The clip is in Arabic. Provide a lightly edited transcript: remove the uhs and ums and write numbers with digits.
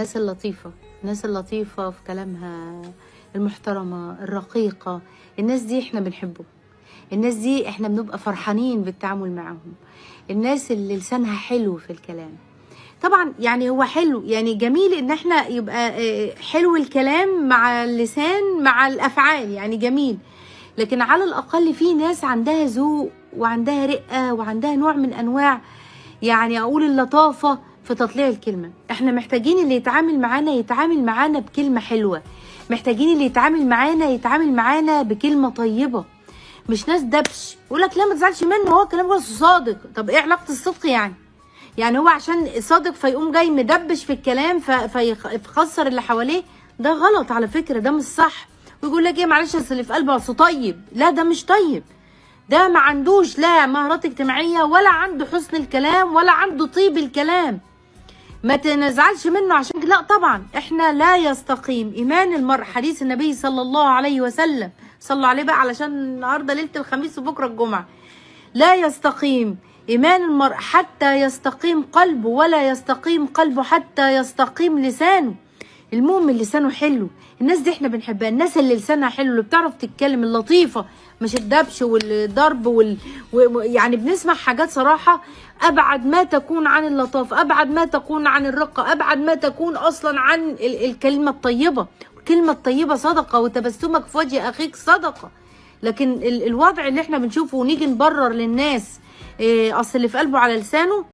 الناس اللطيفة، الناس اللطيفة في كلامها، المحترمة الرقيقة، الناس دي احنا بنحبهم، الناس دي احنا بنبقى فرحانين بالتعامل معاهم، الناس اللي لسانها حلو في الكلام. طبعا يعني هو حلو، يعني جميل ان احنا يبقى حلو الكلام مع اللسان مع الافعال، يعني جميل، لكن على الاقل في ناس عندها ذوق وعندها رقة وعندها نوع من انواع، يعني اقول اللطافة في تطليع الكلمة. احنا محتاجين اللي يتعامل معانا يتعامل معانا بكلمة حلوة، محتاجين اللي يتعامل معانا يتعامل معانا بكلمة طيبة، مش ناس دبش يقول لك لا ما تزعلش منه هو كلام بس صادق. طب ايه علاقة الصدق يعني؟ يعني هو عشان صادق فيقوم جاي مدبش في الكلام فيخسر اللي حواليه؟ ده غلط على فكرة، ده مش صح. ويقول لك ايه معلش اصل اللي في قلبه اصل طيب، لا ده مش طيب، ده ما عندوش لا مهارات اجتماعية ولا عنده حسن الكلام ولا عنده طيب الكلام، ما تنزعلش منه عشان لا طبعا احنا لا يستقيم ايمان المرء. حديث النبي صلى الله عليه وسلم، صلوا عليه بقى علشان النهارده ليله الخميس وبكره الجمعه، لا يستقيم ايمان المرء حتى يستقيم قلبه، ولا يستقيم قلبه حتى يستقيم لسانه. المؤمن لسانه حلو، الناس دي احنا بنحبها، الناس اللي لسانها حلو، اللي بتعرف تتكلم، اللطيفه، مش الدبش والضرب يعني بنسمع حاجات صراحه ابعد ما تكون عن اللطافه، ابعد ما تكون عن الرقه، ابعد ما تكون اصلا عن الكلمه الطيبه. الكلمه الطيبه صدقه، وتبسمك في وجه اخيك صدقه. لكن الوضع اللي احنا بنشوفه ونيجي نبرر للناس اصل اللي في قلبه على لسانه،